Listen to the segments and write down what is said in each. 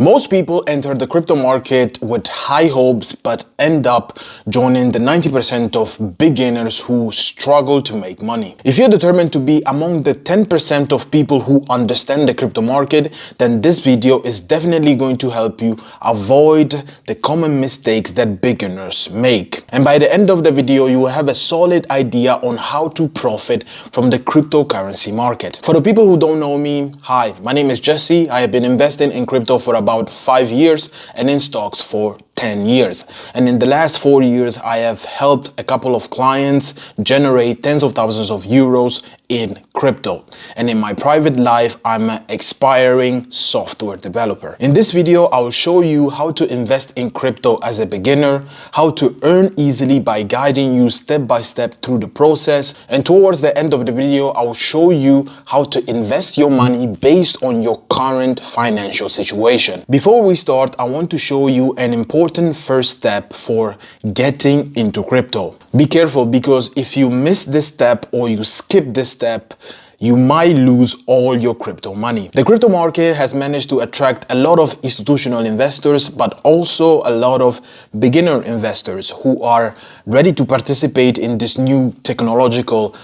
Most people enter the crypto market with high hopes but end up joining the 90% of beginners who struggle to make money. If you're determined to be among the 10% of people who understand the crypto market, then this video is definitely going to help you avoid the common mistakes that beginners make. And by the end of the video, you will have a solid idea on how to profit from the cryptocurrency market. For the people who don't know me, hi, my name is Jesse. I have been investing in crypto for about 5 years and in stocks for 10 years. And in the last 4 years, I have helped a couple of clients generate tens of thousands of euros in crypto. And in my private life, I'm an aspiring software developer. In this video, I will show you how to invest in crypto as a beginner, how to earn easily by guiding you step by step through the process. And towards the end of the video, I will show you how to invest your money based on your current financial situation. Before we start, I want to show you an important first step for getting into crypto. Be careful, because if you miss this step or you skip this step, you might lose all your crypto money. The crypto market has managed to attract a lot of institutional investors, but also a lot of beginner investors who are ready to participate in this new technological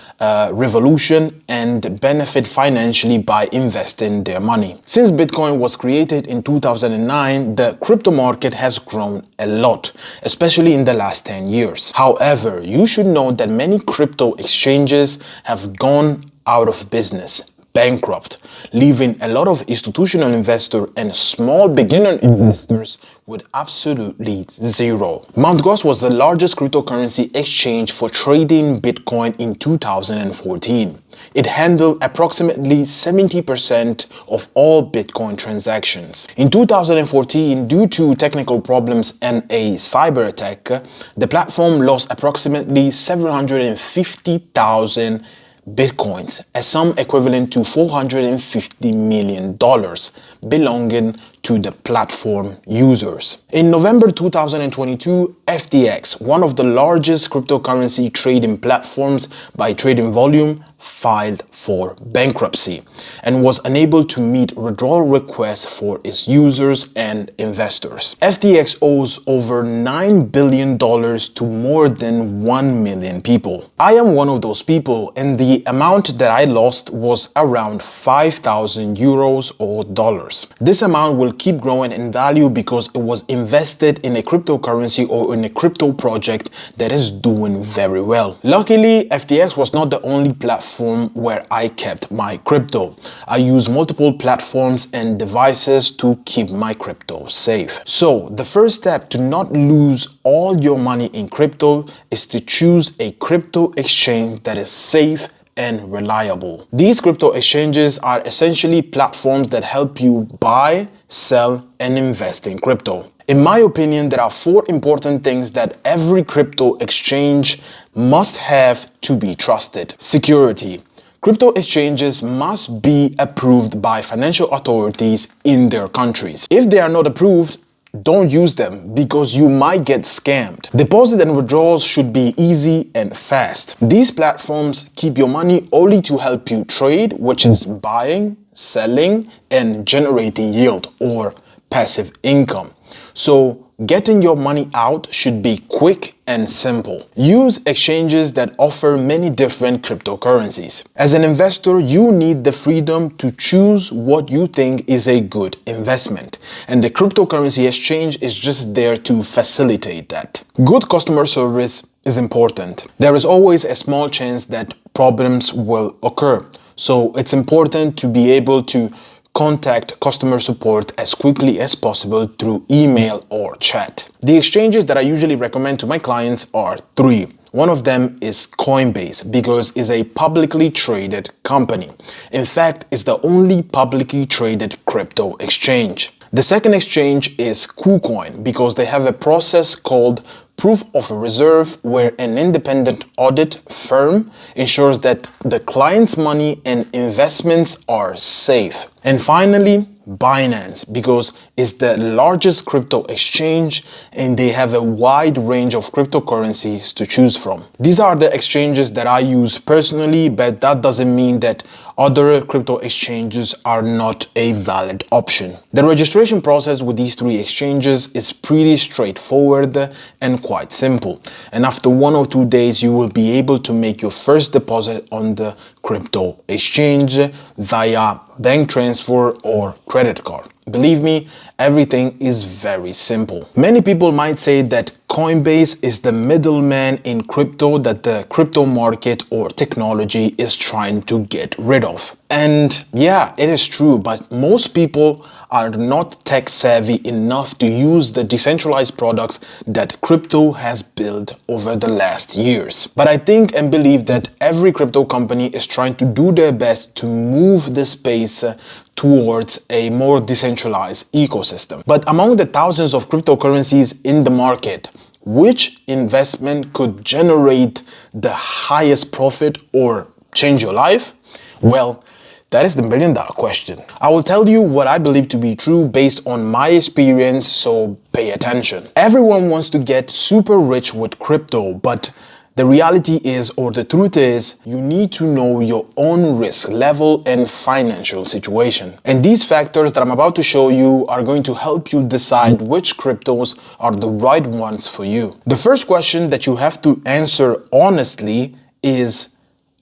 revolution and benefit financially by investing their money. Since Bitcoin was created in 2009, the crypto market has grown a lot, especially in the last 10 years. However, you should know that many crypto exchanges have gone out of business, bankrupt, leaving a lot of institutional investors and small beginner investors with absolutely zero. Mt. Gox was the largest cryptocurrency exchange for trading Bitcoin in 2014. It handled approximately 70% of all Bitcoin transactions. In 2014, due to technical problems and a cyber attack, the platform lost approximately 750,000 Bitcoins, a sum equivalent to $450 million belonging to the platform users. In November 2022, FTX, one of the largest cryptocurrency trading platforms by trading volume, filed for bankruptcy and was unable to meet withdrawal requests for its users and investors. FTX owes over $9 billion to more than 1 million people. I am one of those people, and the amount that I lost was around 5,000 euros or dollars. This amount will keep growing in value because it was invested in a cryptocurrency or in a crypto project that is doing very well. Luckily, FTX was not the only platform where I kept my crypto. I use multiple platforms and devices to keep my crypto safe. So the first step to not lose all your money in crypto is to choose a crypto exchange that is safe and reliable. These crypto exchanges are essentially platforms that help you buy, sell, and invest in crypto. In my opinion, there are 4 important things that every crypto exchange must have to be trusted. Security. Crypto exchanges must be approved by financial authorities in their countries. If they are not approved, don't use them because you might get scammed. Deposit and withdrawals should be easy and fast. These platforms keep your money only to help you trade, which is buying, selling, and generating yield or passive income. So getting your money out should be quick and simple. Use exchanges that offer many different cryptocurrencies. As an investor, you need the freedom to choose what you think is a good investment, and the cryptocurrency exchange is just there to facilitate that. Good customer service is important. There is always a small chance that problems will occur, so it's important to be able to contact customer support as quickly as possible through email or chat. The exchanges that I usually recommend to my clients are 3. One of them is Coinbase because it's a publicly traded company. In fact, it's the only publicly traded crypto exchange. The second exchange is KuCoin because they have a process called proof of reserve, where an independent audit firm ensures that the client's money and investments are safe. And finally, Binance, because it's the largest crypto exchange and they have a wide range of cryptocurrencies to choose from. These are the exchanges that I use personally, but that doesn't mean that other crypto exchanges are not a valid option. The registration process with these 3 exchanges is pretty straightforward and quite simple. And after 1 or 2 days, you will be able to make your first deposit on the crypto exchange via bank transfer or credit card. Believe me, everything is very simple. Many people might say that Coinbase is the middleman in crypto that the crypto market or technology is trying to get rid of. And yeah, it is true, but most people are not tech savvy enough to use the decentralized products that crypto has built over the last years. But I think and believe that every crypto company is trying to do their best to move the space towards a more decentralized ecosystem. But among the thousands of cryptocurrencies in the market, which investment could generate the highest profit or change your life? Well, that is the million-dollar question. I will tell you what I believe to be true based on my experience, so pay attention. Everyone wants to get super rich with crypto, but the reality is, or the truth is, you need to know your own risk level and financial situation. And these factors that I'm about to show you are going to help you decide which cryptos are the right ones for you. The first question that you have to answer honestly is,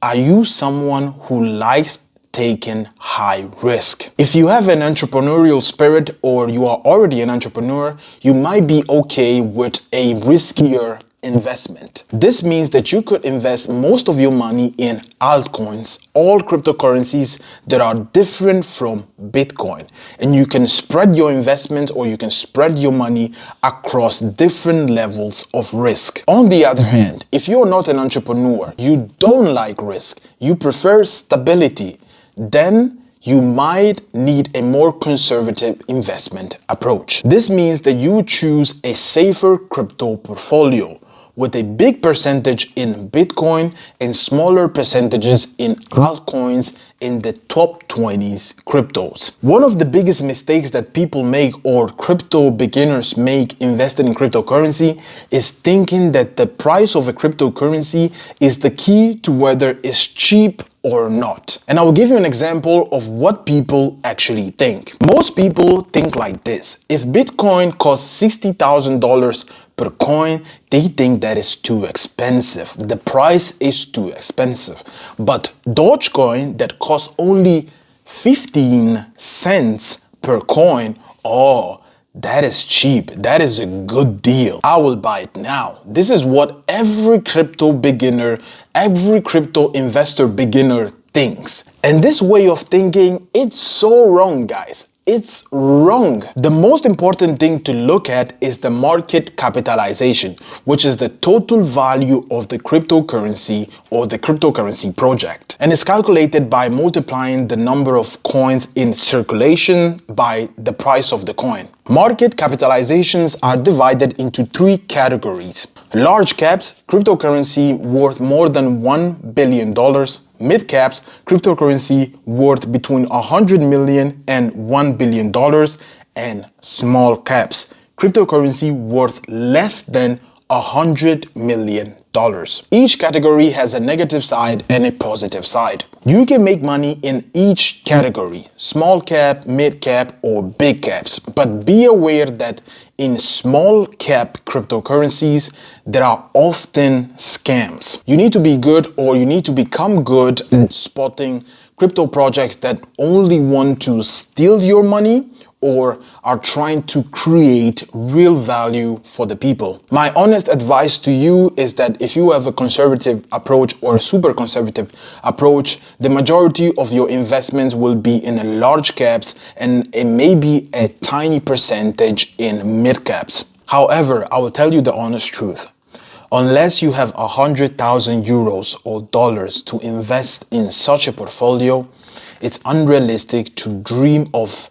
are you someone who likes taking high risk? If you have an entrepreneurial spirit or you are already an entrepreneur, you might be okay with a riskier investment. This means that you could invest most of your money in altcoins, all cryptocurrencies that are different from Bitcoin. And you can spread your investment or you can spread your money across different levels of risk. On the other hand, if you're not an entrepreneur, you don't like risk, you prefer stability, then you might need a more conservative investment approach. This means that you choose a safer crypto portfolio with a big percentage in Bitcoin and smaller percentages in altcoins in the top 20s cryptos. One of the biggest mistakes that people make or crypto beginners make investing in cryptocurrency is thinking that the price of a cryptocurrency is the key to whether it's cheap or not. And I will give you an example of what people actually think. Most people think like this: if Bitcoin costs $60,000 per coin, they think that is too expensive. The price is too expensive. But Dogecoin that costs only 15 cents per coin, oh, that is cheap. That is a good deal. I will buy it now. This is what every crypto beginner, every crypto investor beginner thinks. And this way of thinking, it's so wrong, guys. It's wrong. The most important thing to look at is the market capitalization, which is the total value of the cryptocurrency or the cryptocurrency project. And it's calculated by multiplying the number of coins in circulation by the price of the coin. Market capitalizations are divided into 3 categories. Large caps, cryptocurrency worth more than $1 billion. Mid caps, cryptocurrency worth between 100 million and $1 billion. And small caps, cryptocurrency worth less than $100 million. Each category has a negative side and a positive side. You can make money in each category, small cap, mid cap, or big caps. But be aware that in small cap cryptocurrencies, there are often scams. You need to be good, or you need to become good at spotting crypto projects that only want to steal your money or are trying to create real value for the people. My honest advice to you is that if you have a conservative approach or a super conservative approach, the majority of your investments will be in large caps and maybe a tiny percentage in mid caps. However, I will tell you the honest truth. Unless you have 100,000 euros or dollars to invest in such a portfolio, it's unrealistic to dream of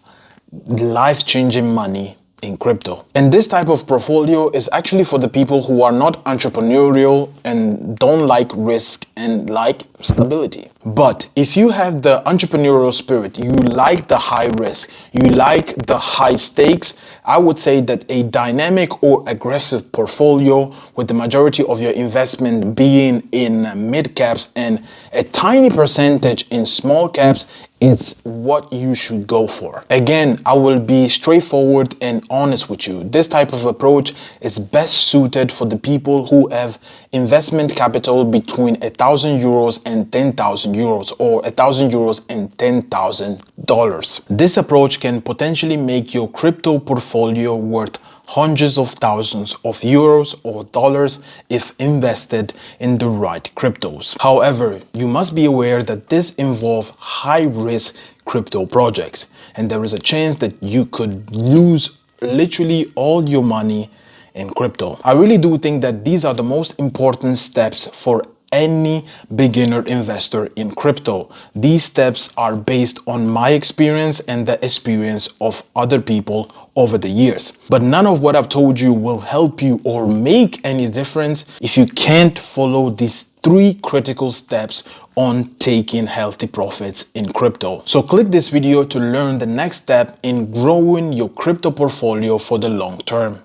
life-changing money in crypto. And this type of portfolio is actually for the people who are not entrepreneurial and don't like risk and like stability. But if you have the entrepreneurial spirit, you like the high risk, you like the high stakes, I would say that a dynamic or aggressive portfolio with the majority of your investment being in mid caps and a tiny percentage in small caps, it's what you should go for. Again, I will be straightforward and honest with you. This type of approach is best suited for the people who have investment capital between 1,000 euros and 10,000 euros or 1,000 euros and $10,000. This approach can potentially make your crypto portfolio worth hundreds of thousands of euros or dollars if invested in the right cryptos. However, you must be aware that this involves high-risk crypto projects, and there is a chance that you could lose literally all your money in crypto. I really do think that these are the most important steps for any beginner investor in crypto. These steps are based on my experience and the experience of other people over the years. But none of what I've told you will help you or make any difference if you can't follow these 3 critical steps on taking healthy profits in crypto. So click this video to learn the next step in growing your crypto portfolio for the long term.